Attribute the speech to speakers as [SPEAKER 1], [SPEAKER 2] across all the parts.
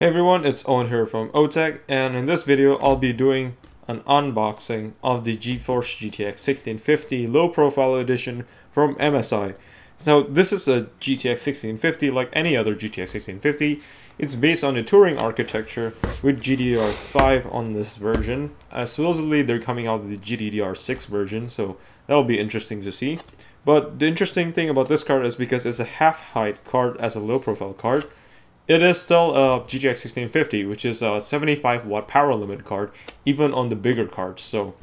[SPEAKER 1] Hey everyone, it's Owen here from OTech, and in this video I'll be doing an unboxing of the GeForce GTX 1650 low profile edition from MSI. So this is a GTX 1650 like any other GTX 1650. It's based on a touring architecture with GDDR5 on this version. Supposedly they're coming out with the GDDR6 version, so that'll be interesting to see. But the interesting thing about this card is because it's a half-height card as a low profile card. It is still a GTX 1650, which is a 75 watt power limit card, even on the bigger cards. So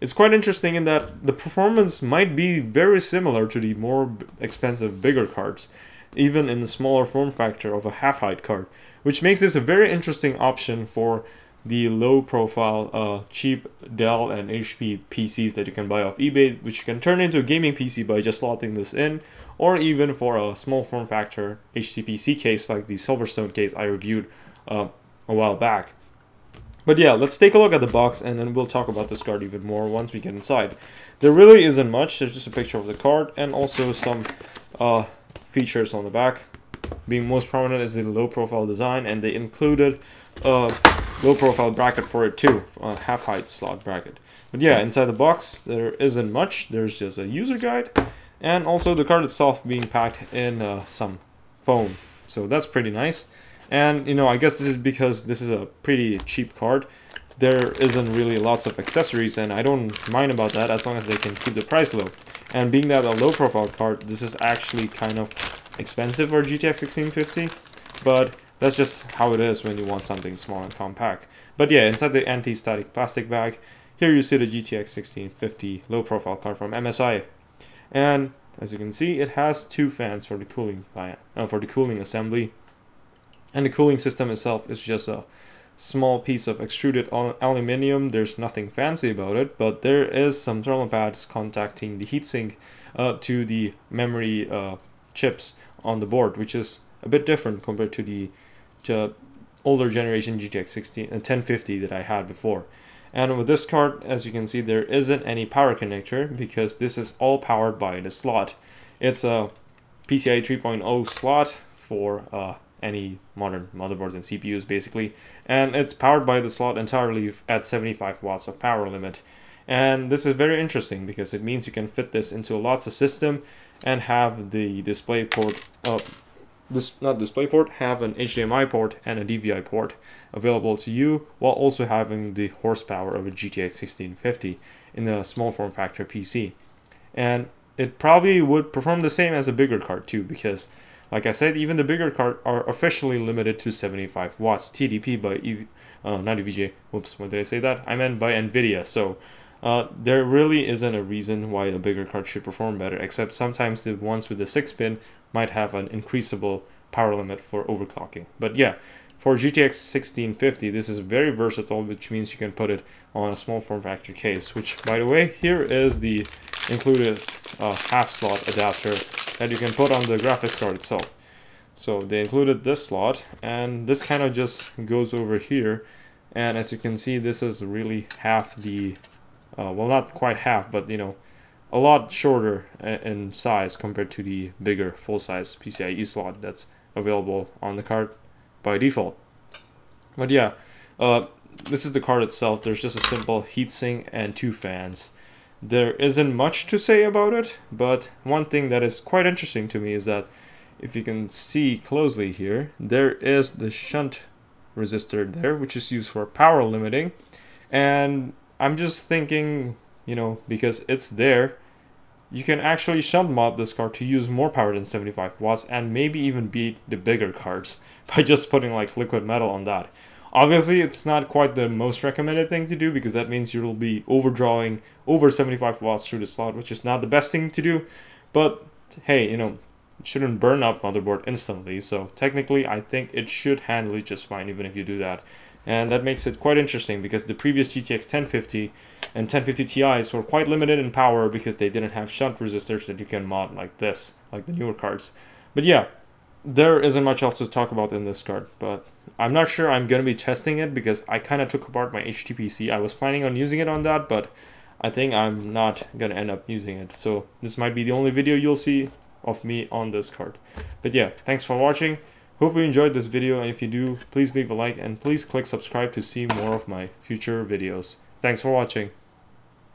[SPEAKER 1] it's quite interesting in that the performance might be very similar to the more expensive bigger cards, even in the smaller form factor of a half-height card, which makes this a very interesting option for the low profile cheap Dell and HP PCs that you can buy off eBay, which you can turn into a gaming PC by just slotting this in, or even for a small form factor HTPC case like the Silverstone case I reviewed a while back. But yeah, let's take a look at the box and then we'll talk about this card even more once we get inside. There really isn't much. There's just a picture of the card and also some features on the back. Being most prominent is the low profile design, and they included a low profile bracket for it too, a half height slot bracket. But yeah, inside the box there isn't much. There's just a user guide and also the card itself being packed in some foam, so that's pretty nice. And you know, I guess this is because this is a pretty cheap card. There isn't really lots of accessories, and I don't mind about that as long as they can keep the price low. And being that a low profile card, this is actually kind of expensive for GTX 1650, but that's just how it is when you want something small and compact. But yeah, inside the anti-static plastic bag, here you see the GTX 1650 low profile card from MSI. And as you can see, it has two fans for the cooling assembly, and the cooling system itself is just a small piece of extruded aluminum. There's nothing fancy about it, but there is some thermal pads contacting the heatsink to the memory chips on the board, which is a bit different compared to the older generation GTX 1050 that I had before. And with this card, as you can see, there isn't any power connector because this is all powered by the slot. It's a PCIe 3.0 slot for any modern motherboards and CPUs basically, and it's powered by the slot entirely at 75 watts of power limit. And this is very interesting because it means you can fit this into lots of system and have the display port, have an HDMI port and a DVI port available to you, while also having the horsepower of a GTX 1650 in a small form factor PC. And it probably would perform the same as a bigger card too, because like I said, even the bigger card are officially limited to 75 watts TDP by not EVGA. Whoops, what did I say that? I meant by Nvidia. So there really isn't a reason why a bigger card should perform better, except sometimes the ones with the 6-pin might have an increasable power limit for overclocking. But yeah, for GTX 1650, this is very versatile, which means you can put it on a small form factor case, which, by the way, here is the included half slot adapter that you can put on the graphics card itself. So they included this slot, and this kind of just goes over here, and as you can see, this is really half the well, not quite half, but you know, a lot shorter in size compared to the bigger full-size PCIe slot that's available on the card by default. But yeah, this is the card itself. There's just a simple heatsink and two fans. There isn't much to say about it, but one thing that is quite interesting to me is that if you can see closely here, there is the shunt resistor there, which is used for power limiting. And I'm just thinking, you know, because it's there, you can actually shunt mod this card to use more power than 75 watts and maybe even beat the bigger cards by just putting like liquid metal on that. Obviously, it's not quite the most recommended thing to do because that means you'll be overdrawing over 75 watts through the slot, which is not the best thing to do. But hey, you know, it shouldn't burn up motherboard instantly, so technically I think it should handle it just fine even if you do that. And that makes it quite interesting because the previous GTX 1050 and 1050 Ti's were quite limited in power because they didn't have shunt resistors that you can mod like this, like the newer cards. But yeah, there isn't much else to talk about in this card, but I'm not sure I'm going to be testing it because I kind of took apart my HTPC. I was planning on using it on that, but I think I'm not going to end up using it. So this might be the only video you'll see of me on this card. But yeah, thanks for watching. Hope you enjoyed this video, and if you do, please leave a like and please click subscribe to see more of my future videos. Thanks for watching.